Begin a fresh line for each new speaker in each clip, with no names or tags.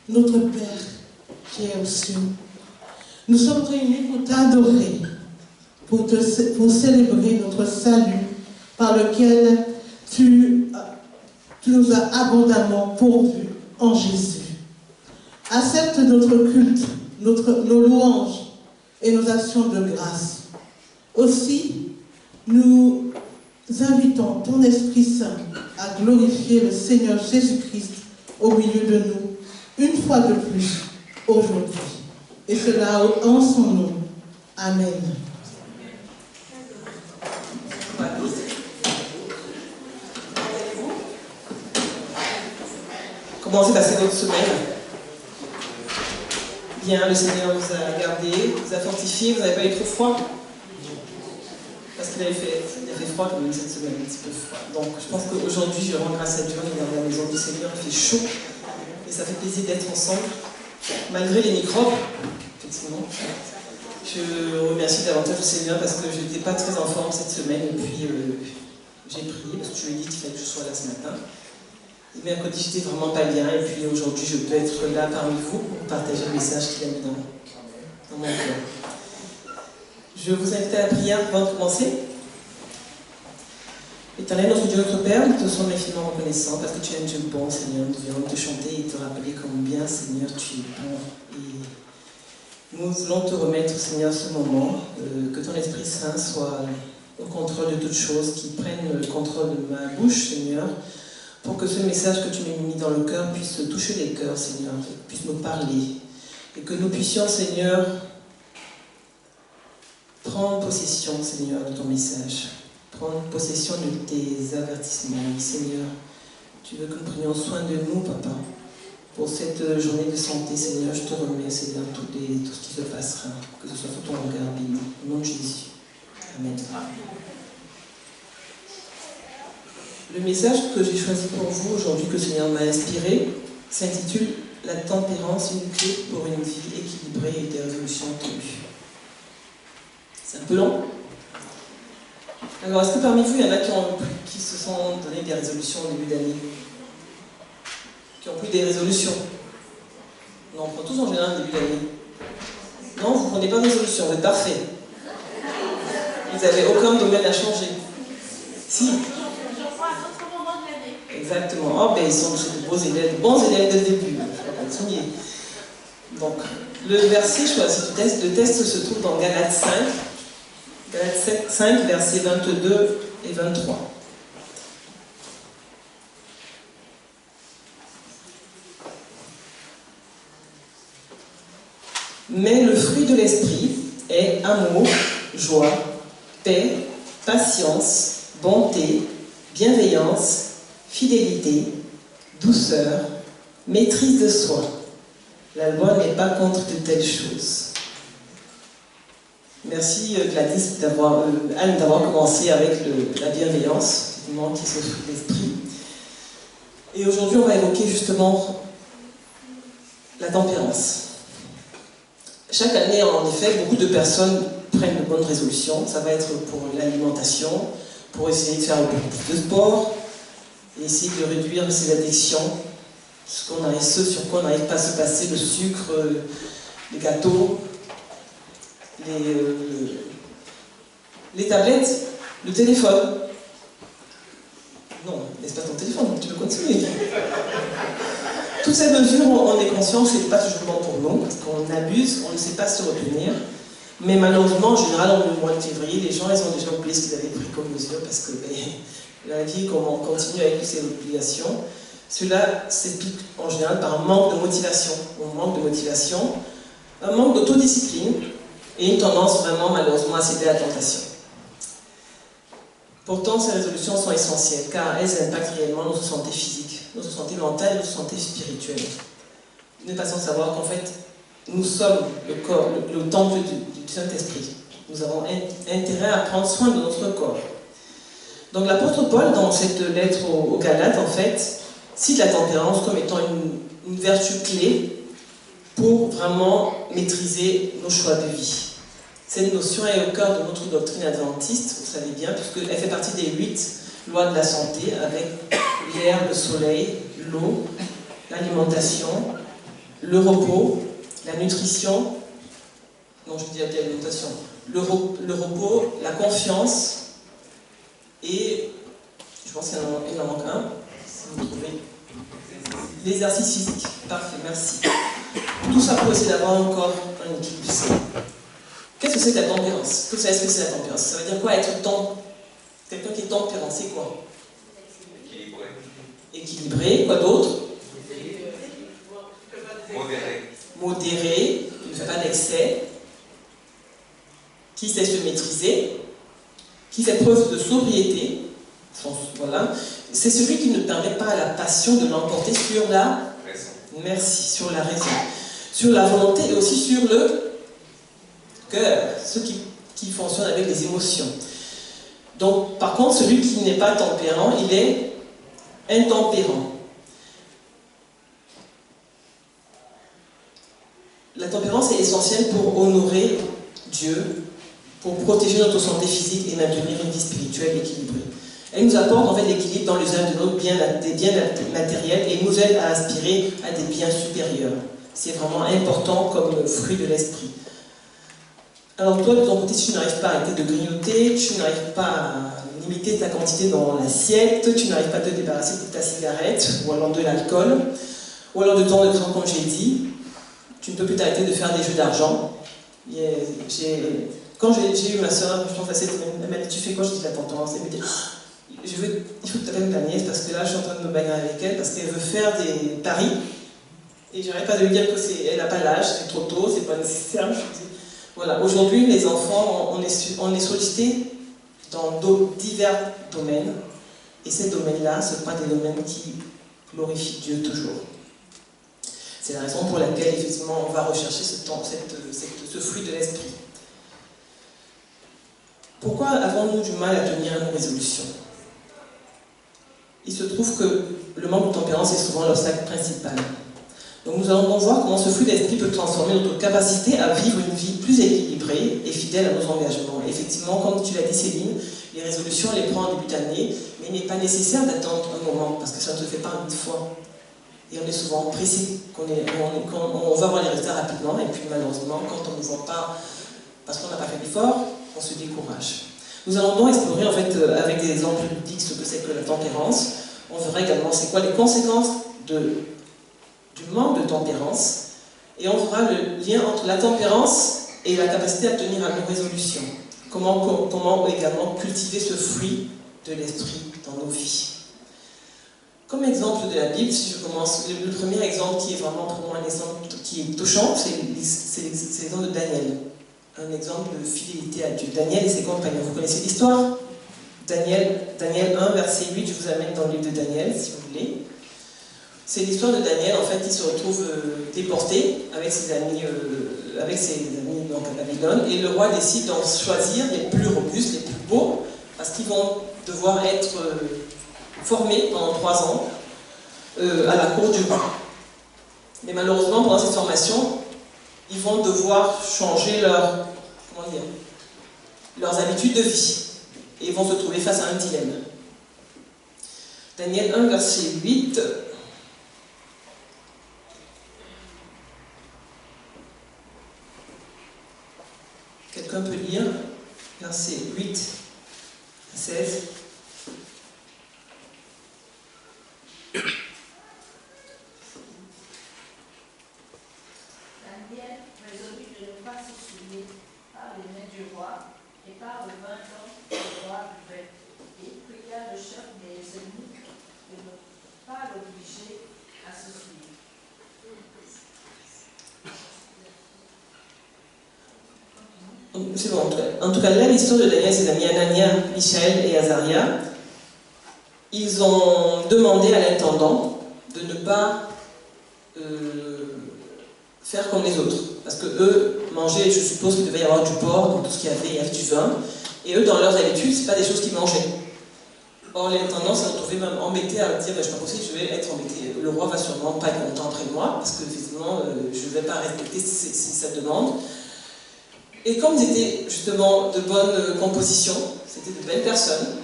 notre Père qui est aux cieux, nous sommes réunis pour t'adorer, pour célébrer notre salut par lequel tu nous as abondamment pourvus en Jésus. Accepte notre culte, nos louanges et nos actions de grâce. Aussi, nous invitons ton Esprit Saint à glorifier le Seigneur Jésus-Christ au milieu de nous, une fois de plus, aujourd'hui. Et cela en son nom. Amen.
Comment s'est passée votre semaine? Bien, le Seigneur vous a gardé, vous a fortifié, vous n'avez pas eu trop froid? Parce qu'il a fait froid quand même cette semaine, un petit peu froid. Donc je pense qu'aujourd'hui, je rends grâce à Dieu, on est dans la maison du Seigneur, il fait chaud, et ça fait plaisir d'être ensemble, malgré les microbes, effectivement. Je remercie davantage le Seigneur parce que je n'étais pas très en forme cette semaine, et puis j'ai prié, parce que je lui ai dit qu'il fallait que je sois là ce matin. Et mercredi, j'étais vraiment pas bien, et puis aujourd'hui, je peux être là parmi vous pour partager le message qu'il a mis dans mon cœur. Je vous invite à la prière avant de commencer. Éternel, notre Dieu, notre Père, nous te sommes infiniment reconnaissants parce que tu es un Dieu bon, Seigneur. Nous venons te chanter et te rappeler combien, Seigneur, tu es bon. Et nous voulons te remettre, Seigneur, ce moment, que ton Esprit Saint soit au contrôle de toutes choses, qu'il prenne le contrôle de ma bouche, Seigneur, pour que ce message que tu m'as mis dans le cœur puisse toucher les cœurs, Seigneur, puisse me parler. Et que nous puissions, Seigneur, prendre possession, Seigneur, de ton message. Prendre possession de tes avertissements. Seigneur, tu veux que nous prenions soin de nous, Papa. Pour cette journée de santé, Seigneur, je te remets, Seigneur, tout ce qui se passera. Que ce soit sous ton regard béni. Au nom de Jésus. Amen. Le message que j'ai choisi pour vous aujourd'hui, que le Seigneur m'a inspiré, s'intitule « La tempérance, une clé pour une vie équilibrée et des résolutions tenues ». C'est un peu long. Alors, est-ce que parmi vous, il y en a qui se sont donné des résolutions au début d'année? Qui ont pris des résolutions? Non, on prend tous en général au début d'année. Non, vous ne prenez pas de résolution, vous êtes parfait. Vous n'avez aucun domaine à changer. Si. Exactement. Oh, ben ils sont de bons élèves dès le début. Je vais continuer. Donc, le verset choisi du test, le test se trouve dans Galates 5. Galates 5, versets 22 et 23. Mais le fruit de l'esprit est amour, joie, paix, patience, bonté, bienveillance, fidélité, douceur, maîtrise de soi. La loi n'est pas contre de telles choses. Merci Gladys Anne d'avoir commencé avec la bienveillance, effectivement, qui est ce fruit de l'esprit. Et aujourd'hui, on va évoquer justement la tempérance. Chaque année, en effet, beaucoup de personnes prennent de bonnes résolutions. Ça va être pour l'alimentation, pour essayer de faire beaucoup plus de sport, et essayer de réduire ses addictions, ce sur quoi on n'arrive pas à se passer, le sucre, les gâteaux, les tablettes, le téléphone. Non, laisse pas ton téléphone, tu peux continuer. Toutes ces mesures, on est conscient que ce n'est pas toujours bon pour nous, parce qu'on abuse, on ne sait pas se retenir. Mais malheureusement, en général, en le mois de février, les gens ils ont déjà oublié ce qu'ils avaient pris comme mesure, parce que la vie, comme on continue avec toutes ces obligations, cela s'explique en général par un manque de motivation. Un manque d'autodiscipline, et une tendance vraiment, malheureusement, à céder à la tentation. Pourtant, ces résolutions sont essentielles, car elles impactent réellement notre santé physique, notre santé mentale et notre santé spirituelle. Nous passons à savoir qu'en fait, nous sommes le corps, le temple du Saint-Esprit. Nous avons intérêt à prendre soin de notre corps. Donc l'apôtre Paul, dans cette lettre aux Galates, en fait, cite la tempérance comme étant une vertu clé pour vraiment maîtriser nos choix de vie. Cette notion est au cœur de notre doctrine adventiste, vous savez bien, puisqu'elle fait partie des 8 lois de la santé, avec l'air, le soleil, l'eau, l'alimentation, le repos, la nutrition, non je dis l'alimentation, le repos, la confiance et, je pense qu'il y en manque un, si vous trouvez, l'exercice physique. Parfait, merci. Tout ça pour essayer d'avoir encore un équilibre sain. Qu'est-ce que c'est que la tempérance? Vous savez ce que c'est la tempérance? Ça veut dire quoi être quelqu'un qui est tempérant, c'est quoi? Équilibré, quoi d'autre? Modéré, qui ne fait pas d'excès, qui sait se maîtriser, qui fait preuve de sobriété. Voilà. C'est celui qui ne permet pas à la passion de l'emporter sur la raison. Merci, sur la raison. Sur la volonté et aussi sur le cœur, ceux qui fonctionnent avec les émotions. Donc, par contre, celui qui n'est pas tempérant, il est intempérant. La tempérance est essentielle pour honorer Dieu, pour protéger notre santé physique et maintenir une vie spirituelle équilibrée. Elle nous apporte en fait l'équilibre dans l'usage de des biens matériels et nous aide à aspirer à des biens supérieurs. C'est vraiment important comme fruit de l'esprit. Alors toi, de ton côté, tu n'arrives pas à arrêter de grignoter, tu n'arrives pas à limiter ta quantité dans l'assiette, tu n'arrives pas à te débarrasser de ta cigarette, ou alors de l'alcool, ou alors de ton écran, comme j'ai dit. Tu ne peux plus t'arrêter de faire des jeux d'argent. Quand j'ai eu ma soeur, je pense à cette semaine, elle m'a dit, tu fais quoi? Je dis, la tempérance. Elle me dit, il faut que tu appelles ta nièce parce que là, je suis en train de me bagarrer avec elle parce qu'elle veut faire des paris. Et j'arrête pas de lui dire qu'elle n'a pas l'âge, c'est trop tôt, c'est pas nécessaire. Je dis, voilà, aujourd'hui, les enfants, on est sollicités dans divers domaines. Et ces domaines-là, ce ne sont pas des domaines qui glorifient Dieu toujours. C'est la raison pour laquelle, effectivement, on va rechercher ce fruit de l'esprit. Pourquoi avons-nous du mal à tenir nos résolutions? Il se trouve que le manque de tempérance est souvent l'obstacle principal. Donc nous allons donc voir comment ce fruit d'esprit peut transformer notre capacité à vivre une vie plus équilibrée et fidèle à nos engagements. Et effectivement, comme tu l'as dit Céline, les résolutions, on les prend en début d'année, mais il n'est pas nécessaire d'attendre un moment, parce que ça ne se fait pas une fois. Et on est souvent pressé, on va voir les résultats rapidement, et puis malheureusement, quand on ne voit pas, parce qu'on n'a pas fait d'effort, on se décourage. Nous allons donc explorer en fait, avec des exemples ludiques ce que c'est que la tempérance. On verra également c'est quoi les conséquences du manque de tempérance, et on verra le lien entre la tempérance et la capacité à tenir à nos résolutions. Comment également cultiver ce fruit de l'esprit dans nos vies. Comme exemple de la Bible, si je commence, le premier exemple qui est vraiment pour moi un exemple qui est touchant, c'est l'exemple de Daniel. Un exemple de fidélité à Dieu. Daniel et ses compagnons. Vous connaissez l'histoire? Daniel 1, verset 8, je vous amène dans le livre de Daniel, si vous voulez. C'est l'histoire de Daniel, en fait, il se retrouve déporté avec ses amis donc, à Babylone, et le roi décide d'en choisir les plus robustes, les plus beaux, parce qu'ils vont devoir être formés pendant 3 ans à la cour du roi. Mais malheureusement, pendant cette formation, ils vont devoir changer leurs habitudes de vie, et ils vont se trouver face à un dilemme. Daniel 1, verset 8. Quelqu'un peut lire verset 8 à 16.
Daniel résolut de ne pas se souiller par les mains du roi et par le vin dont le roi buvait. Et pria le chef des eunuques de ne pas l'obliger à se souiller.
C'est bon, en tout cas, là, l'histoire de Daniel, ses amis Anania, Michaël et Azaria, ils ont demandé à l'intendant de ne pas faire comme les autres. Parce que eux mangeaient, je suppose qu'il devait y avoir du porc, donc tout ce qu'il y avait du vin. Et eux, dans leurs habitudes, ce n'est pas des choses qu'ils mangeaient. Or, l'intendant s'est retrouvé même embêté à dire, je ne suis pas possible, je vais être embêté. Le roi va sûrement pas être content après moi, parce que effectivement, je ne vais pas respecter sa demande. Et comme ils étaient justement de bonne composition, c'était de belles personnes,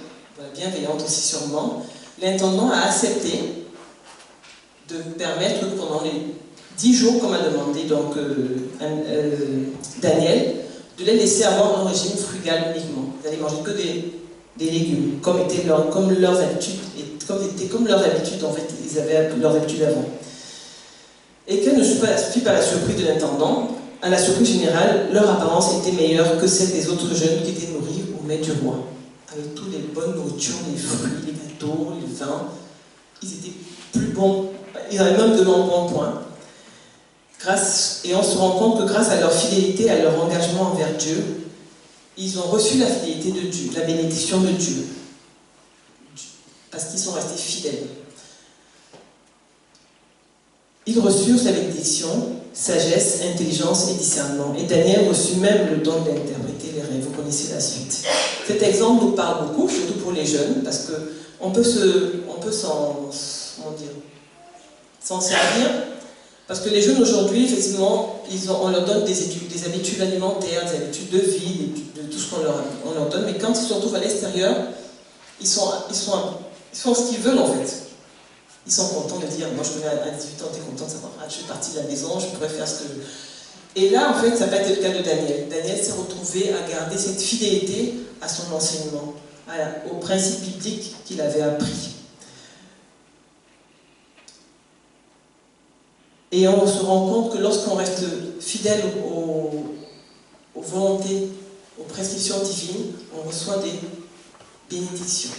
bienveillantes aussi sûrement, l'intendant a accepté de permettre que pendant les 10 jours, comme a demandé donc, Daniel, de les laisser avoir un régime frugal uniquement. Ils allaient manger que des légumes, comme leurs habitudes, comme leur habitude, en fait, ils avaient leur habitude avant. Et quelle ne fut pas la surprise de l'intendant. À la surprise générale, leur apparence était meilleure que celle des autres jeunes qui étaient nourris au mets du roi. Avec toutes les bonnes nourritures, les fruits, les gâteaux, les vins, ils étaient plus bons, ils avaient même de bons points. Et on se rend compte que grâce à leur fidélité, à leur engagement envers Dieu, ils ont reçu la fidélité de Dieu, la bénédiction de Dieu, parce qu'ils sont restés fidèles. Ils reçurent sa bénédiction, sagesse, intelligence et discernement. Et Daniel reçut même le don d'interpréter les rêves. Vous connaissez la suite. Cet exemple nous parle beaucoup, surtout pour les jeunes, parce qu'on peut s'en servir. Parce que les jeunes aujourd'hui, effectivement, on leur donne des habitudes alimentaires, des habitudes de vie, de tout ce qu'on leur donne, mais quand ils se retrouvent à l'extérieur, ils font ce qu'ils veulent en fait. Ils sont contents de dire, moi je connais à 18 ans, tu es content de savoir, je suis partie de la maison, je pourrais faire ce que je veux. Et là, en fait, ça n'a pas été le cas de Daniel. Daniel s'est retrouvé à garder cette fidélité à son enseignement, aux principes bibliques qu'il avait appris. Et on se rend compte que lorsqu'on reste fidèle aux volontés, aux prescriptions divines, on reçoit des bénédictions.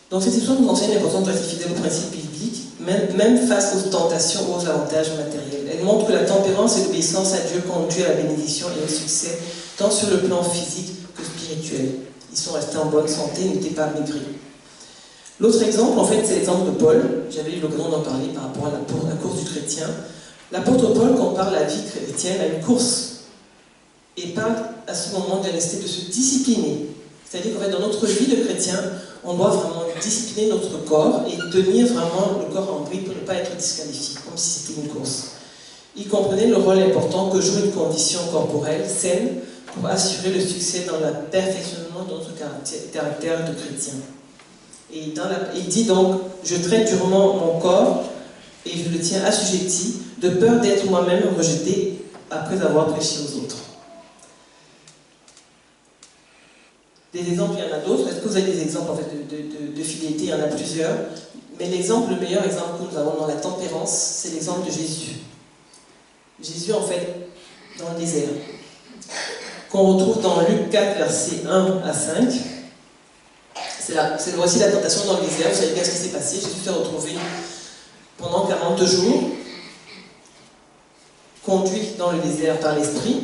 Donc cette histoire nous enseigne l'importance de rester fidèle aux principes bibliques, même face aux tentations ou aux avantages matériels. Elle montre que la tempérance et l'obéissance à Dieu conduit à la bénédiction et au succès, tant sur le plan physique que spirituel. Ils sont restés en bonne santé, ils n'étaient pas maigris. L'autre exemple, en fait, c'est l'exemple de Paul. J'avais eu l'occasion d'en parler par rapport à la course du chrétien. L'apôtre Paul compare la vie chrétienne à une course et parle à ce moment de la nécessité de se discipliner. C'est-à-dire qu'en fait, dans notre vie de chrétien, on doit vraiment discipliner notre corps et tenir vraiment le corps en bride pour ne pas être disqualifié, comme si c'était une course. Il comprenait le rôle important que joue une condition corporelle saine pour assurer le succès dans le perfectionnement de notre caractère de chrétien. Et il dit donc, je traite durement mon corps et je le tiens assujetti, de peur d'être moi-même rejeté après avoir prêché aux autres. Des exemples, il y en a d'autres. Est-ce que vous avez des exemples en fait, de fidélité? Il y en a plusieurs. Mais le meilleur exemple que nous avons dans la tempérance, c'est l'exemple de Jésus. Jésus, en fait, dans le désert, qu'on retrouve dans Luc 4, versets 1 à 5. C'est voici la tentation dans le désert. Vous savez bien ce qui s'est passé. Jésus s'est retrouvé pendant 40 jours, conduit dans le désert par l'Esprit.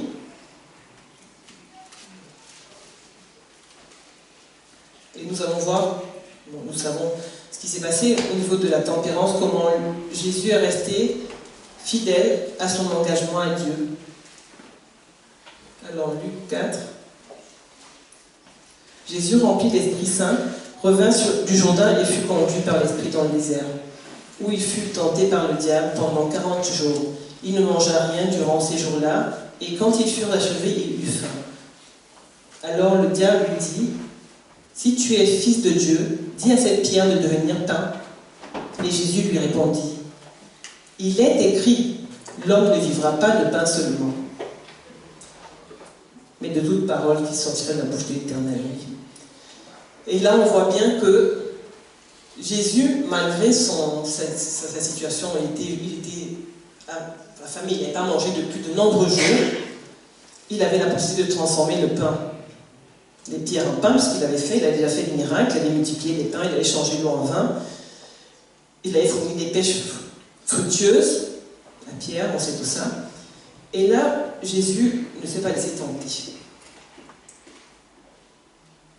Et nous allons voir, nous savons ce qui s'est passé au niveau de la tempérance, comment Jésus est resté fidèle à son engagement à Dieu. Alors, Luc 4. Jésus, rempli d'Esprit Saint, revint du Jourdain et fut conduit par l'Esprit dans le désert, où il fut tenté par le diable pendant 40 jours. Il ne mangea rien durant ces jours-là, et quand ils furent achevés, il eut faim. Alors le diable lui dit, « Si tu es fils de Dieu, dis à cette pierre de devenir pain. » Et Jésus lui répondit, « Il est écrit, l'homme ne vivra pas de pain seulement, mais de toute parole qui sortira de la bouche de l'Éternel. » Et là, on voit bien que Jésus, malgré sa situation, il était affamé, il n'avait pas mangé depuis de nombreux jours, il avait la possibilité de transformer le pain, les pierres en pain, puisqu'il avait fait, il avait déjà fait des miracles, il avait multiplié les pains, il avait changé l'eau en vin, il avait fourni des pêches fructueuses, la pierre, on sait tout ça. Et là, Jésus ne s'est pas laissé tenter.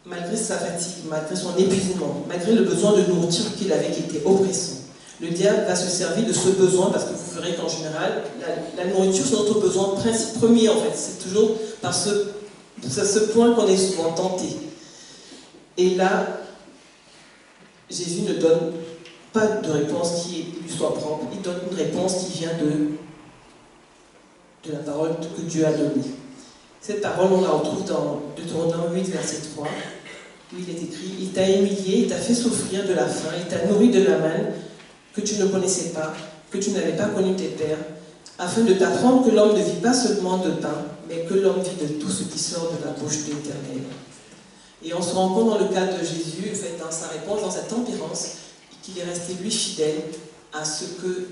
Malgré sa fatigue, malgré son épuisement, malgré le besoin de nourriture qu'il avait qui était oppressant, le diable va se servir de ce besoin, parce que vous verrez qu'en général, la nourriture, c'est notre besoin premier en fait. C'est toujours par ce point qu'on est souvent tenté. Et là, Jésus ne donne pas de réponse qui lui soit propre, il donne une réponse qui vient de la parole que Dieu a donnée. Cette parole, on la retrouve dans Deutéronome 8, verset 3, où il est écrit « Il t'a humilié, il t'a fait souffrir de la faim, il t'a nourri de la manne que tu ne connaissais pas, que tu n'avais pas connu tes pères, afin de t'apprendre que l'homme ne vit pas seulement de pain, mais que l'homme vit de tout ce qui sort de la bouche de l'Éternel. Et on se rend compte dans le cas de Jésus, en fait, dans sa réponse, dans sa tempérance, qu'il est resté lui fidèle à ce que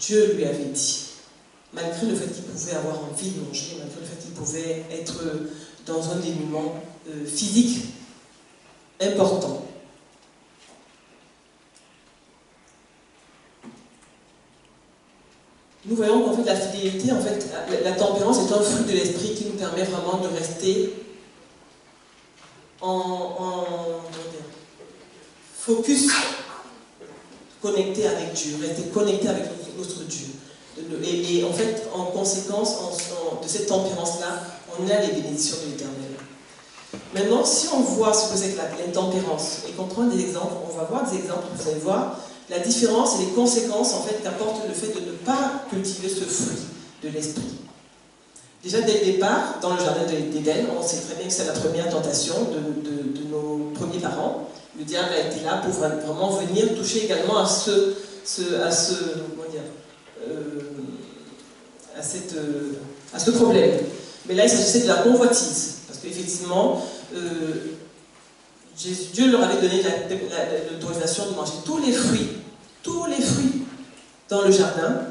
Dieu lui avait dit. Malgré le fait qu'il pouvait avoir envie de manger, malgré le fait qu'il pouvait être dans un dénuement physique important. Nous voyons qu'en fait la fidélité, en fait, la tempérance est un fruit de l'esprit qui nous permet vraiment de rester focus, connecté avec Dieu, rester connecté avec notre Dieu. Et en fait, en conséquence de cette tempérance-là, on a les bénédictions de l'Éternel. Maintenant, si on voit ce que c'est que l'intempérance, et qu'on prend des exemples, on va voir des exemples, vous allez voir la différence et les conséquences en fait, qu'apporte le fait de ne pas cultiver ce fruit de l'esprit. Déjà dès le départ, dans le jardin d'Éden, on sait très bien que c'est la première tentation de nos premiers parents. Le diable a été là pour vraiment venir toucher également à ce problème. Mais là, il s'agissait de la convoitise. Parce qu'effectivement, Dieu leur avait donné l'autorisation de manger tous les fruits dans le jardin,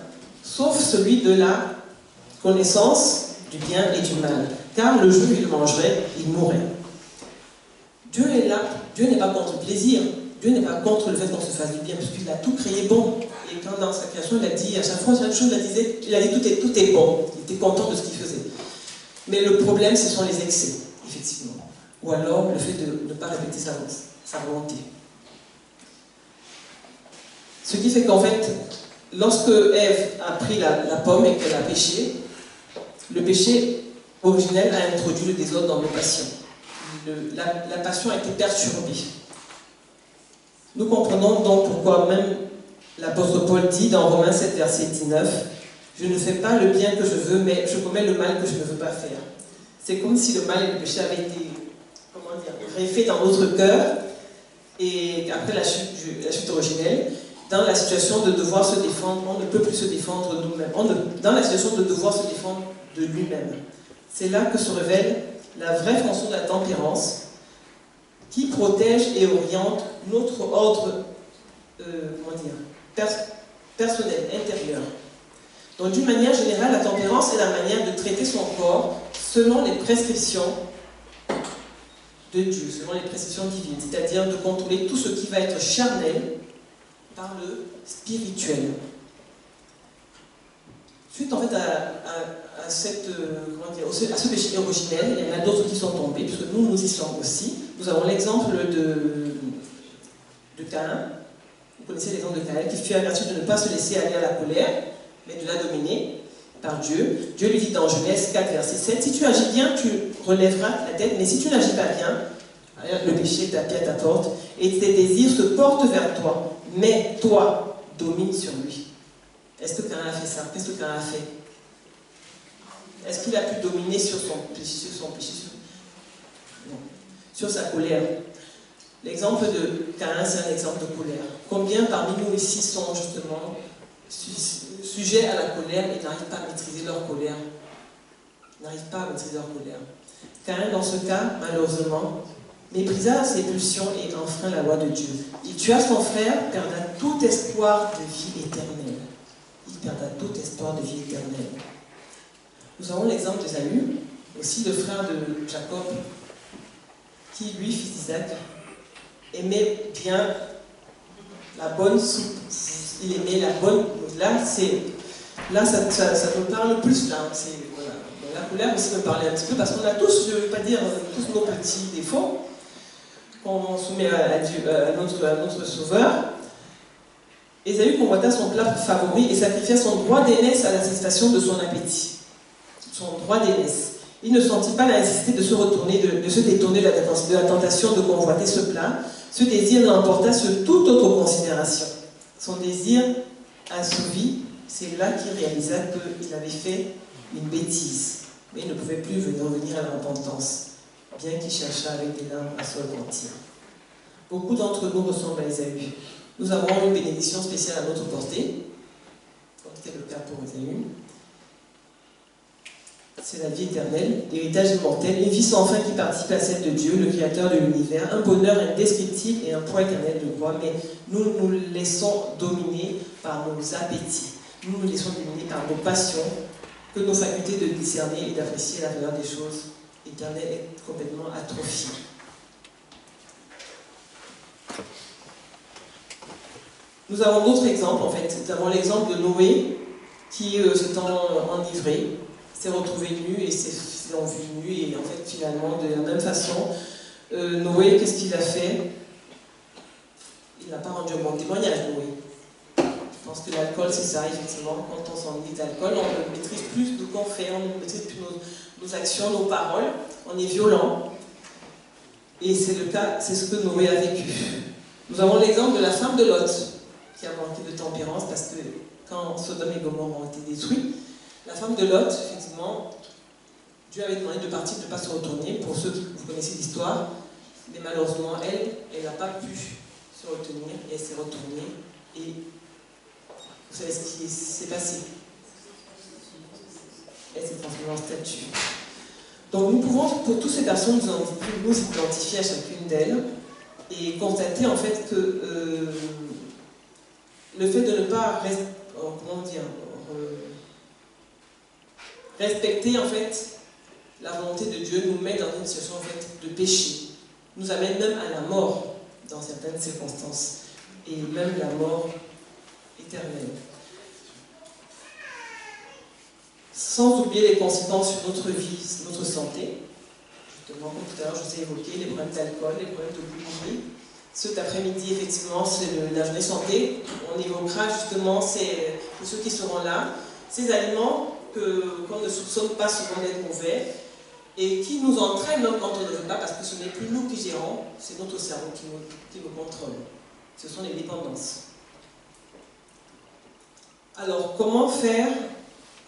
sauf celui de la connaissance du bien et du mal. Car le jour où il mangerait, il mourrait. Dieu est là. Dieu n'est pas contre le plaisir. Dieu n'est pas contre le fait qu'on se fasse du bien, parce qu'il a tout créé bon. Et quand dans sa création, il a dit, à chaque fois, chaque chose, il a dit tout est bon. Il était content de ce qu'il faisait. Mais le problème, ce sont les excès, effectivement. Ou alors le fait de ne pas répéter sa volonté. Ce qui fait qu'en fait, lorsque Ève a pris la pomme et qu'elle a péché, le péché originel a introduit le désordre dans nos passions. La passion a été perturbée. Nous comprenons donc pourquoi même l'apôtre Paul dit dans Romains 7, verset 19, « Je ne fais pas le bien que je veux, mais je commets le mal que je ne veux pas faire. » C'est comme si le mal et le péché avaient été, greffés dans notre cœur, et après la chute originelle, dans la situation de devoir se défendre, on ne peut plus se défendre nous-mêmes. Dans la situation de devoir se défendre de lui-même. C'est là que se révèle la vraie fonction de la tempérance, qui protège et oriente notre ordre personnel, intérieur. Donc d'une manière générale, la tempérance est la manière de traiter son corps selon les prescriptions de Dieu, selon les prescriptions divines, c'est-à-dire de contrôler tout ce qui va être charnel par le spirituel. Suite en fait à ce péché originel, il y en a d'autres qui sont tombés, puisque nous y sommes aussi. Nous avons l'exemple de Caïn. Vous connaissez l'exemple de Caïn, qui fut averti de ne pas se laisser aller à la colère, mais de la dominer par Dieu. Dieu lui dit dans Genèse 4, verset 7, « Si tu agis bien, tu relèveras la tête, mais si tu n'agis pas bien, le péché tapit à ta porte, et tes désirs se portent vers toi, mais toi, domine sur lui. » Est-ce que Caïn a fait ça? Qu'est-ce que Caïn a fait? Est-ce qu'il a pu dominer sur son péché, non. Sur sa colère? L'exemple de Caïn, c'est un exemple de colère. Combien parmi nous ici sont justement sujets à la colère et n'arrivent pas à maîtriser leur colère? N'arrivent pas à maîtriser leur colère. Caïn, dans ce cas, malheureusement, méprisa ses pulsions et enfreint la loi de Dieu. Il tua son frère, perdant tout espoir de vie éternelle. Il perdra tout espoir de vie éternelle. Nous avons l'exemple d'Ésaü, aussi le frère de Jacob, qui, lui, fils d'Isaac, aimait bien la bonne soupe. Il aimait la bonne... Là, ça me parle plus, là. Voilà. La colère aussi me parlait un petit peu, parce qu'on a tous, je ne veux pas dire, tous nos petits défauts, qu'on soumet à Dieu, à notre Sauveur. Ésaü convoita son plat favori et sacrifia son droit d'aînesse à la satisfaction de son appétit. Son droit d'aînesse. Il ne sentit pas la nécessité de se retourner, de se détourner de la tentation de convoiter ce plat. Ce désir l'emporta sur toute autre considération. Son désir assouvi, c'est là qu'il réalisa qu'il avait fait une bêtise. Mais il ne pouvait plus revenir à la repentance, bien qu'il cherchât avec des larmes à se repentir. Beaucoup d'entre nous ressemblent à Ésaü. Nous avons une bénédiction spéciale à notre portée. comme c'était le cas pour Ésaü. C'est la vie éternelle, l'héritage immortel, une vie sans fin qui participe à celle de Dieu, le créateur de l'univers, un bonheur indescriptible et un poids éternel de gloire, mais nous nous laissons dominer par nos appétits, nous nous laissons dominer par nos passions, que nos facultés de discerner et d'apprécier la valeur des choses éternelles est complètement atrophiée. Nous avons d'autres exemples en fait. Nous avons l'exemple de Noé qui s'étant enivré, s'est retrouvé nu et s'est envu nu et en fait finalement de la même façon, Noé, qu'est-ce qu'il a fait? Il n'a pas rendu un bon témoignage, Noé. Je pense que l'alcool c'est ça, effectivement, quand on s'enivre d'alcool, on ne maîtrise plus de quoi on fait, on ne maîtrise plus nos actions, nos paroles, on est violent. Et c'est le cas, c'est ce que Noé a vécu. Nous avons l'exemple de la femme de Lot, qui a manqué de tempérance parce que quand Sodome et Gomorrhe ont été détruits, la femme de Lot, effectivement, Dieu avait demandé de partir, de ne pas se retourner. Pour ceux qui vous connaissez l'histoire, mais malheureusement, elle n'a pas pu se retenir et elle s'est retournée. Et vous savez ce qui s'est passé? Elle s'est transformée en statue. Donc nous pouvons, pour toutes ces personnes, nous identifier à chacune d'elles et constater en fait que le fait de ne pas respecter en fait la volonté de Dieu nous met dans une situation en fait de péché, nous amène même à la mort dans certaines circonstances et même la mort éternelle. Sans oublier les conséquences sur notre vie, notre santé. Justement, comme tout à l'heure, je vous ai évoqué les problèmes d'alcool, les problèmes de boulimie. Cet après-midi, effectivement, c'est la journée santé. On évoquera justement pour ceux qui seront là, ces aliments qu'on ne soupçonne pas souvent d'être mauvais et qui nous entraînent même quand on ne veut pas, parce que ce n'est plus nous qui gérons, c'est notre cerveau qui nous contrôle. Ce sont les dépendances. Alors, comment faire?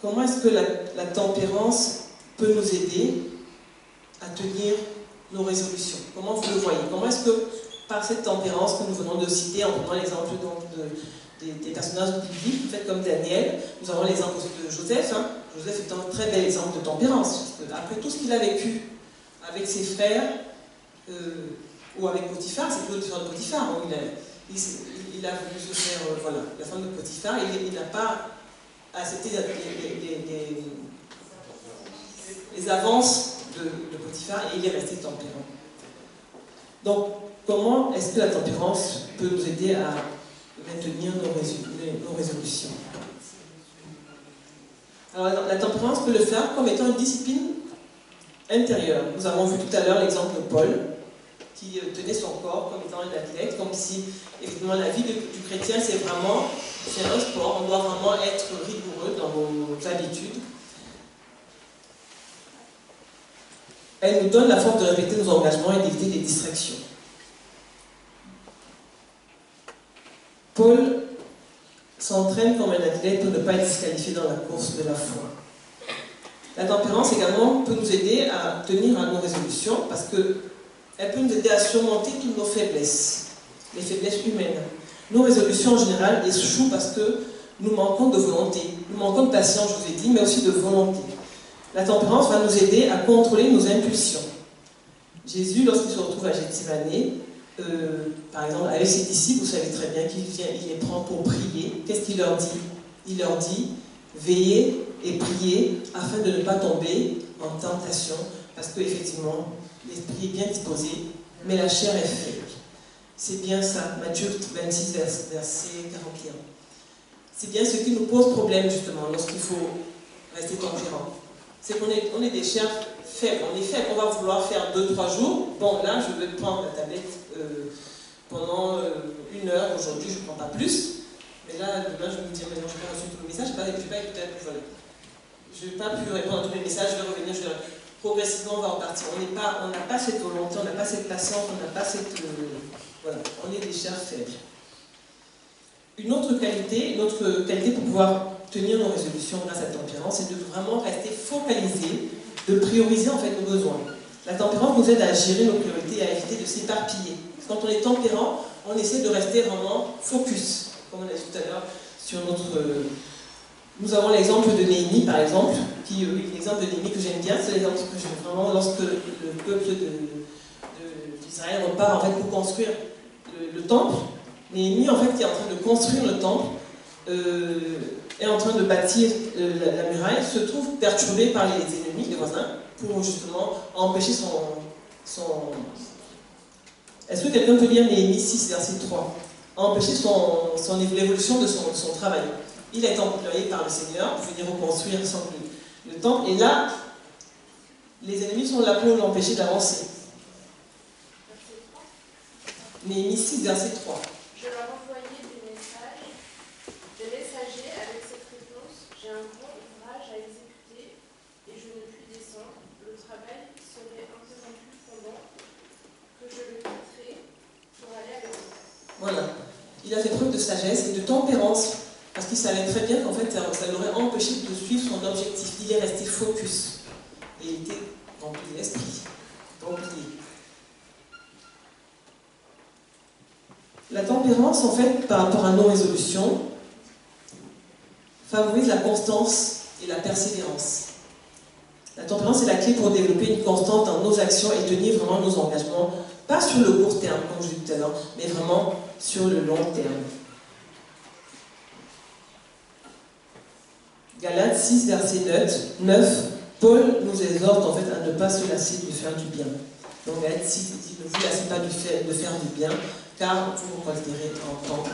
Comment est-ce que la tempérance peut nous aider à tenir nos résolutions? Comment vous le voyez? Comment est-ce que, par cette tempérance que nous venons de citer, en prenant l'exemple des personnages bibliques, fait comme Daniel, nous avons l'exemple aussi de Joseph. Joseph est un très bel exemple de tempérance. Après tout ce qu'il a vécu avec ses frères, ou avec Potiphar, c'est plutôt différent de Potiphar. Il a voulu se faire la femme de Potiphar, il n'a pas accepté les avances de Potiphar et il est resté tempérant. Donc, comment est-ce que la tempérance peut nous aider à maintenir nos résolutions? Alors, la tempérance peut le faire comme étant une discipline intérieure. Nous avons vu tout à l'heure l'exemple de Paul, qui tenait son corps comme étant un athlète, comme si, évidemment, la vie du chrétien, c'est un sport, on doit vraiment être rigoureux dans nos habitudes. Elle nous donne la force de répéter nos engagements et d'éviter les distractions. Paul s'entraîne comme un athlète pour ne pas être disqualifié dans la course de la foi. La tempérance également peut nous aider à tenir à nos résolutions parce qu'elle peut nous aider à surmonter toutes nos faiblesses, les faiblesses humaines. Nos résolutions en général échouent parce que nous manquons de volonté, nous manquons de patience, je vous ai dit, mais aussi de volonté. La tempérance va nous aider à contrôler nos impulsions. Jésus, lorsqu'il se retrouve à Gethsémanée, par exemple, avec ses disciples, vous savez très bien qu'il vient, il les prend pour prier. Qu'est-ce qu'il leur dit? Il leur dit, veillez et priez afin de ne pas tomber en tentation, parce qu'effectivement, l'esprit est bien disposé, mais la chair est faible. C'est bien ça, Matthieu 26, verset 41. C'est bien ce qui nous pose problème, justement, lorsqu'il faut rester tempérant. C'est qu'on est des chairs faibles. On est faible, on va vouloir faire 2-3 jours. Bon, là, je vais prendre la tablette pendant 1 heure. Aujourd'hui, je ne prends pas plus. Mais là, demain, je vais me dire, mais non, je n'ai pas reçu tous les messages, je n'ai pas écouté la plus. Voilà. Je n'ai pas pu répondre à tous les messages, je vais revenir, progressivement, on va repartir. On n'a pas cette volonté, on n'a pas cette patience, on n'a pas cette... voilà, on est des chairs faibles. Une autre qualité pour pouvoir tenir nos résolutions grâce à la tempérance, c'est de vraiment rester focalisé, de prioriser en fait nos besoins. La tempérance nous aide à gérer nos priorités et à éviter de s'éparpiller. Quand on est tempérant, on essaie de rester vraiment focus, comme on a dit tout à l'heure, sur Nous avons l'exemple de Néhémie, par exemple, l'exemple de Néhémie que j'aime bien, c'est l'exemple que j'aime vraiment lorsque le peuple d'Israël repart en fait, pour construire le temple. Néhémie, en fait, qui est en train de construire le temple, est en train de bâtir la muraille, se trouve perturbé par les ennemis, les voisins, pour justement empêcher son... Est-ce que quelqu'un peut lire Néhémie 6, verset 3? Empêcher l'évolution de son travail. Il a été employé par le Seigneur pour venir reconstruire le temple, et là, les ennemis sont là pour l'empêcher d'avancer. Néhémie 6, verset 3.
Je leur envoyai des messagers avec cette réponse: j'ai un grand ouvrage à exécuter et je ne puis descendre. Le travail serait interrompu pendant que je le quitterai pour aller avec vous.
Voilà. Il a fait preuve de sagesse et de tempérance, parce qu'il savait très bien qu'en fait, ça l'aurait empêché de suivre son objectif. Il est resté focus. Et il était rempli d'esprit. Rempli. La tempérance, en fait, par rapport à nos résolutions, favorise la constance et la persévérance. La tempérance est la clé pour développer une constance dans nos actions et tenir vraiment nos engagements, pas sur le court terme, comme je disais tout à l'heure, mais vraiment sur le long terme. Galates 6, verset 9, Paul nous exhorte en fait à ne pas se lasser de faire du bien. Donc Galates 6 dit: ne vous lassez pas de faire du bien, car vous vous considérez en temps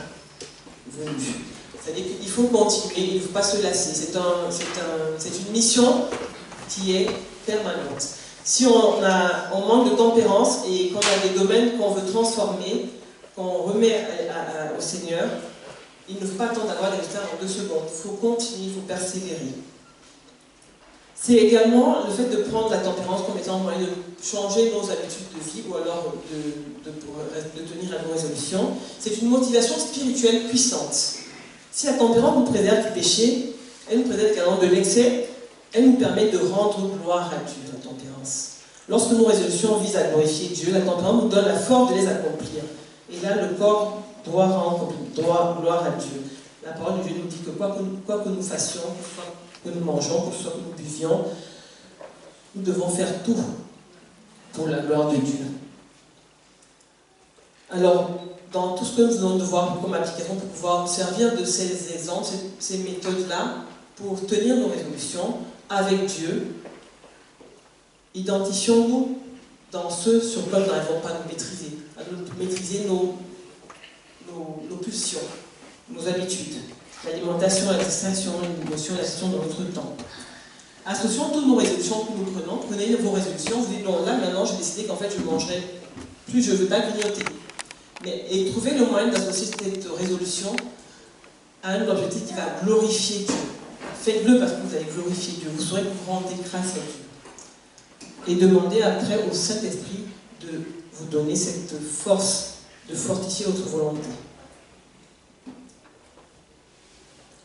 venu. C'est-à-dire qu'il faut continuer, il ne faut pas se lasser. C'est une mission qui est permanente. Si on manque de tempérance et qu'on a des domaines qu'on veut transformer, qu'on remet au Seigneur, il ne faut pas attendre d'avoir des résultats en 2 secondes. Il faut continuer, il faut persévérer. C'est également le fait de prendre la tempérance comme étant un moyen de changer nos habitudes de vie ou alors de tenir à nos résolutions. C'est une motivation spirituelle puissante. Si la tempérance nous préserve du péché, elle nous préserve également de l'excès, elle nous permet de rendre gloire à Dieu, la tempérance. Lorsque nos résolutions visent à glorifier Dieu, la tempérance nous donne la force de les accomplir. Et là, le corps doit rendre gloire à Dieu. La parole de Dieu nous dit que quoi que nous fassions, que nous mangeons, que ce soit que nous buvions, nous devons faire tout pour la gloire de Dieu. Alors, dans tout ce que nous allons devoir comme application pour pouvoir servir de ces exemples, ces méthodes-là, pour tenir nos résolutions avec Dieu, identifions-nous dans ce sur quoi nous n'arrivons pas à nous maîtriser, nos pulsions, nos habitudes, l'alimentation, la distraction, l'émotion, la gestion de notre temps. Associons toutes nos résolutions que nous prenons, prenez vos résolutions, vous dites non, là maintenant j'ai décidé qu'en fait je ne mangerai plus, je ne veux pas grignoter. Et trouvez le moyen d'associer cette résolution à un objectif qui va glorifier Dieu. Faites-le parce que vous allez glorifier Dieu, vous saurez que vous rendez grâce à Dieu. Et demandez après au Saint-Esprit de vous donner cette force de fortifier votre volonté.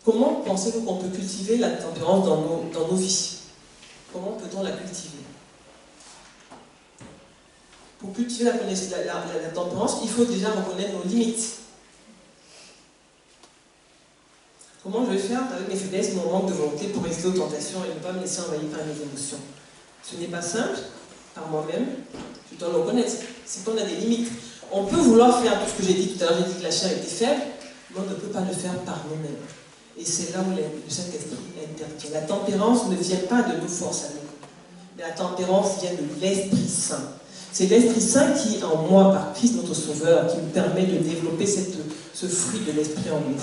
Comment pensez-vous qu'on peut cultiver la tempérance dans nos vies? Comment peut-on la cultiver? Pour cultiver la tempérance, il faut déjà reconnaître nos limites. Comment je vais faire avec mes faiblesses, mon manque de volonté pour résister aux tentations et ne pas me laisser envahir par mes émotions? Ce n'est pas simple, par moi-même, je dois le reconnaître. C'est qu'on a des limites. On peut vouloir faire tout ce que j'ai dit tout à l'heure, j'ai dit que la chair était faible, mais on ne peut pas le faire par nous-mêmes. Et c'est là où le Saint-Esprit intervient. La tempérance ne vient pas de nos forces à nous, mais la tempérance vient de l'Esprit Saint. C'est l'Esprit Saint qui, en moi, par Christ notre Sauveur, qui nous permet de développer ce fruit de l'Esprit en nous.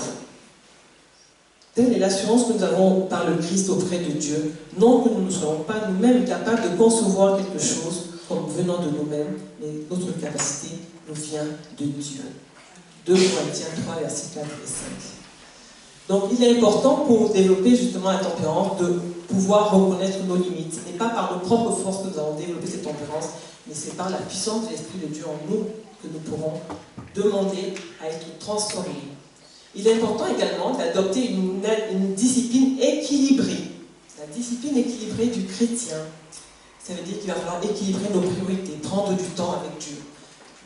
Telle est l'assurance que nous avons par le Christ auprès de Dieu. Non que nous ne soyons pas nous-mêmes capables de concevoir quelque chose comme venant de nous-mêmes, mais notre capacité nous vient de Dieu. 2 Corinthiens 3, versets 4 et 5. Donc il est important pour développer justement la tempérance de pouvoir reconnaître nos limites. Et pas par nos propres forces que nous allons développer cette tempérance, mais c'est par la puissance de l'Esprit de Dieu en nous que nous pourrons demander à être transformés. Il est important également d'adopter une discipline équilibrée. La discipline équilibrée du chrétien. Ça veut dire qu'il va falloir équilibrer nos priorités, prendre du temps avec Dieu.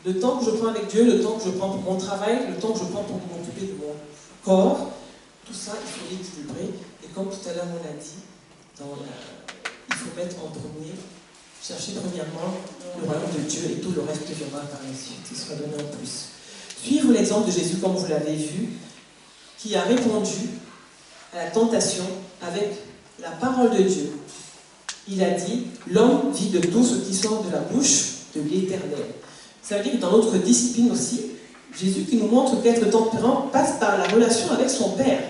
Le temps que je prends avec Dieu, le temps que je prends pour mon travail, le temps que je prends pour m'occuper de mon corps, Tout ça, il faut l'équilibrer. Et comme tout à l'heure on l'a dit, il faut mettre en premier, chercher premièrement le royaume de Dieu et tout le reste viendra par la suite. Il sera donné en plus. Suivre l'exemple de Jésus, comme vous l'avez vu, qui a répondu à la tentation avec la parole de Dieu. Il a dit, l'homme vit de tout ce qui sort de la bouche de l'Éternel. Ça veut dire que dans notre discipline aussi, Jésus qui nous montre qu'être tempérant passe par la relation avec son Père.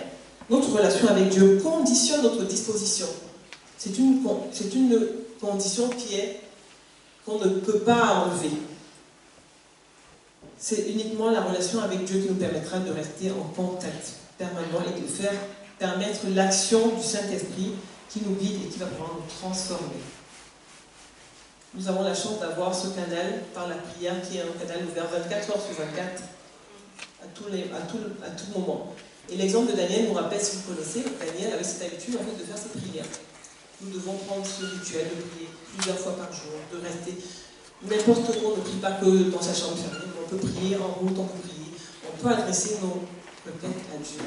Notre relation avec Dieu conditionne notre disposition. C'est une condition qu'on ne peut pas enlever. C'est uniquement la relation avec Dieu qui nous permettra de rester en contact permanent et de faire permettre l'action du Saint-Esprit qui nous guide et qui va pouvoir nous transformer. Nous avons la chance d'avoir ce canal par la prière qui est un canal ouvert 24 heures sur 24 à tout moment. Et l'exemple de Daniel nous rappelle, si vous connaissez, Daniel avait cette habitude en fait, de faire ses prières. Nous devons prendre ce rituel de prier plusieurs fois par jour, de rester n'importe où. On ne prie pas que dans sa chambre fermée, mais on peut prier en route, on peut prier. On peut adresser nos requêtes à Dieu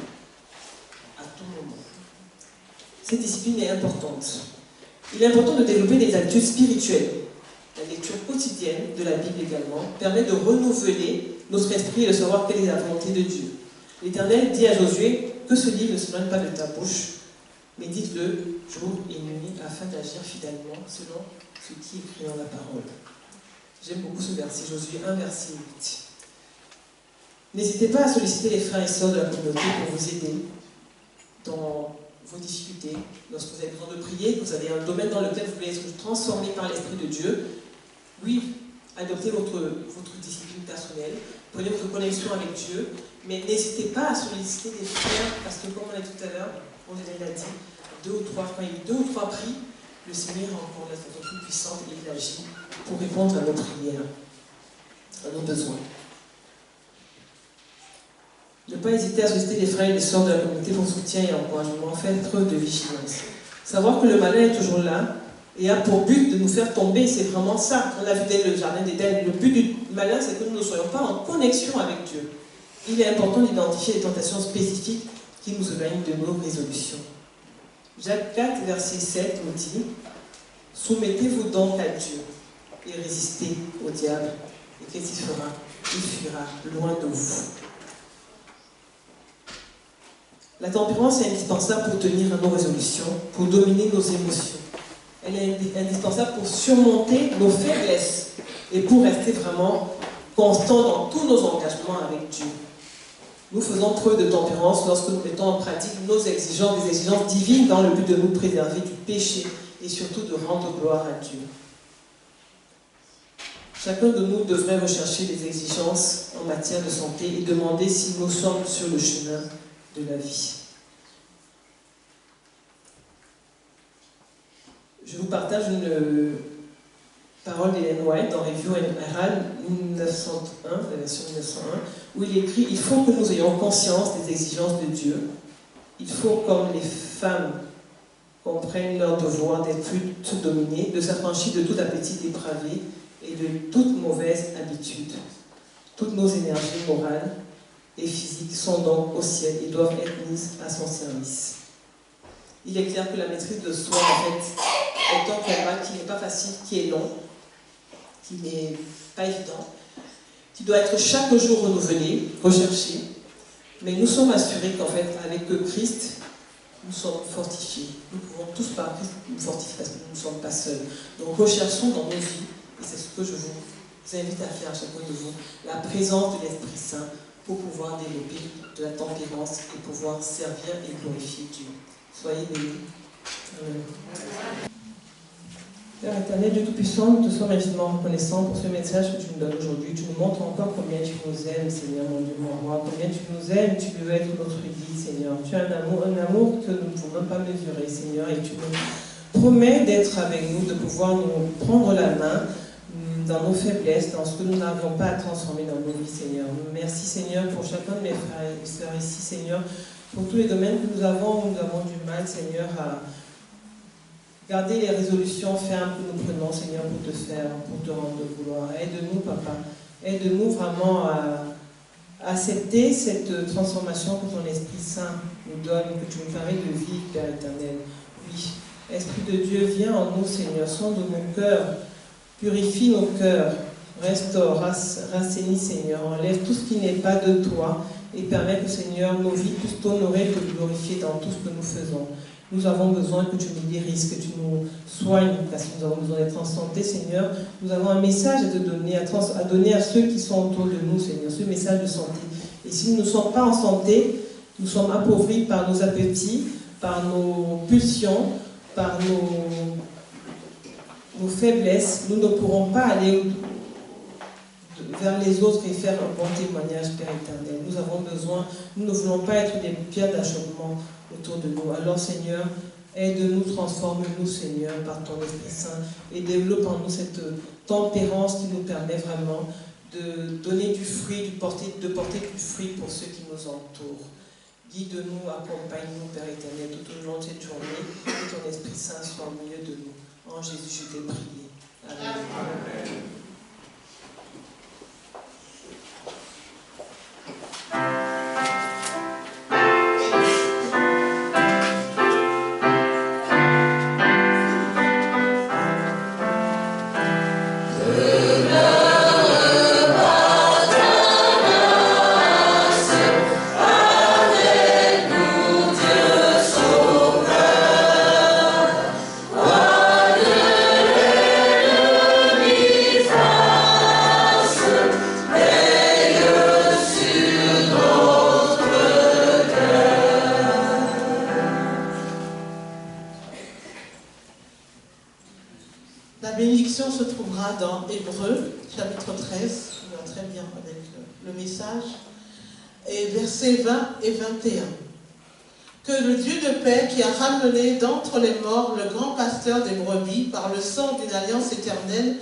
à tout moment. Cette discipline est importante. Il est important de développer des habitudes spirituelles. La lecture quotidienne de la Bible également permet de renouveler notre esprit et de savoir quelle est la volonté de Dieu. L'Éternel dit à Josué que ce livre ne s'éloigne pas de ta bouche, mais dites-le jour et nuit afin d'agir fidèlement selon ce qui est écrit dans la parole. J'aime beaucoup ce verset, Josué 1, verset 8. N'hésitez pas à solliciter les frères et sœurs de la communauté pour vous aider dans vos difficultés, lorsque vous avez besoin de prier, que vous avez un domaine dans lequel vous voulez être transformé par l'Esprit de Dieu. Oui, adoptez votre discipline personnelle, prenez votre connexion avec Dieu, mais n'hésitez pas à solliciter des frères, parce que comme on a dit tout à l'heure, on l'a dit, quand il y a 2 ou 3 prient, le Seigneur encore la façon plus puissante et il agit pour répondre à nos prières, à nos besoins. Ne pas hésiter à solliciter les frères et les sœurs de la communauté pour soutien et encouragement. Faites preuve de vigilance. Savoir que le malin est toujours là et a pour but de nous faire tomber, c'est vraiment ça. On a vu dès le jardin d'Éden. Le but du malin, c'est que nous ne soyons pas en connexion avec Dieu. Il est important d'identifier les tentations spécifiques qui nous éloignent de nos résolutions. Jacques 4, verset 7 nous dit « Soumettez-vous donc à Dieu et résistez au diable. Et qu'est-ce qu'il fera? Il fuira loin de vous. » La tempérance est indispensable pour tenir à nos résolutions, pour dominer nos émotions. Elle est indispensable pour surmonter nos faiblesses et pour rester vraiment constant dans tous nos engagements avec Dieu. Nous faisons preuve de tempérance lorsque nous mettons en pratique nos exigences, des exigences divines dans le but de nous préserver du péché et surtout de rendre gloire à Dieu. Chacun de nous devrait rechercher des exigences en matière de santé et demander si nous sommes sur le chemin de la vie. Je vous partage une parole d'Ellen White dans Review and Herald 1901, la version 1901, où il écrit « Il faut que nous ayons conscience des exigences de Dieu. Il faut, comme les femmes comprennent leur devoir d'être plus dominées, de s'affranchir de tout appétit dépravé et de toute mauvaise habitude. Toutes nos énergies morales et physiques sont donc au ciel et doivent être mises à son service. » Il est clair que la maîtrise de soi, en fait, est un combat qui n'est pas facile, qui est long, qui n'est pas évident, qui doit être chaque jour renouvelé, recherché. Mais nous sommes assurés qu'en fait, avec Christ, nous sommes fortifiés. Nous pouvons tous par Christ nous fortifier parce que nous ne sommes pas seuls. Donc recherchons dans nos vies, et c'est ce que je vous invite à faire à chacun de vous, la présence de l'Esprit Saint pour pouvoir développer de la tempérance et pouvoir servir et glorifier Dieu. Soyez bénis. Amen. Père éternel, Dieu Tout-Puissant, nous te sommes infiniment reconnaissants pour ce message que tu nous donnes aujourd'hui. Tu nous montres encore combien tu nous aimes, Seigneur, mon Dieu, mon roi, combien tu nous aimes, tu veux être notre vie, Seigneur. Tu as un amour que nous ne pouvons même pas mesurer, Seigneur, et tu nous promets d'être avec nous, de pouvoir nous prendre la main dans nos faiblesses, dans ce que nous n'avons pas à transformer dans nos vies, Seigneur. Merci, Seigneur, pour chacun de mes frères et sœurs ici, Seigneur, pour tous les domaines que nous avons du mal, Seigneur, à garder les résolutions fermes que nous prenons, Seigneur, pour te faire, pour te rendre gloire. Aide-nous, Papa. Aide-nous vraiment à accepter cette transformation que ton Esprit Saint nous donne, que tu nous permets de vivre, Père éternel. Oui, Esprit de Dieu, viens en nous, Seigneur, sonde nos cœurs, purifie nos cœurs, restaure, rassainis, Seigneur, enlève tout ce qui n'est pas de toi et permets que, Seigneur, nos vies puissent t'honorer et te glorifier dans tout ce que nous faisons. Nous avons besoin que tu nous guérisses, que tu nous soignes, parce que nous avons besoin d'être en santé, Seigneur. Nous avons un message à te donner, à donner à ceux qui sont autour de nous, Seigneur, ce message de santé. Et si nous ne sommes pas en santé, nous sommes appauvris par nos appétits, par nos pulsions, par nos faiblesses. Nous ne pourrons pas aller vers les autres et faire un bon témoignage, Père éternel. Nous avons besoin, nous ne voulons pas être des pierres d'achoppement autour de nous. Alors, Seigneur, aide-nous, transforme-nous, Seigneur, par ton Esprit Saint, et développe en nous cette tempérance qui nous permet vraiment de donner du fruit, de porter du fruit pour ceux qui nous entourent. Guide-nous, accompagne-nous, Père éternel, tout au long de cette journée, que ton Esprit Saint soit au milieu de nous. En Jésus, je t'ai prié. Amen. Amen.
Se trouvera dans Hébreux, chapitre 13, qui va très bien avec le message, et versets 20 et 21. Que le Dieu de paix, qui a ramené d'entre les morts le grand pasteur des brebis par le sang d'une alliance éternelle,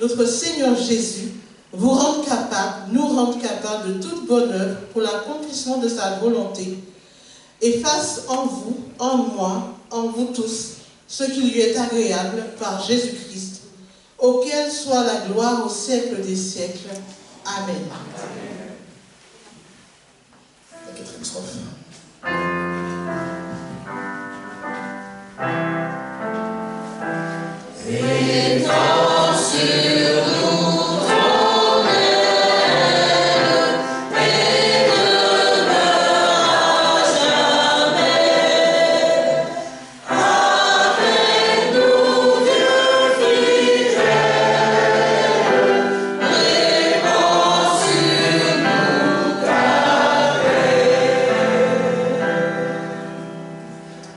notre Seigneur Jésus, vous rende capable, nous rende capable de toute bonne œuvre pour l'accomplissement de sa volonté, et fasse en vous, en moi, en vous tous, ce qui lui est agréable par Jésus-Christ, auquel soit la gloire au siècle des siècles. Amen.
La quatrième strophe.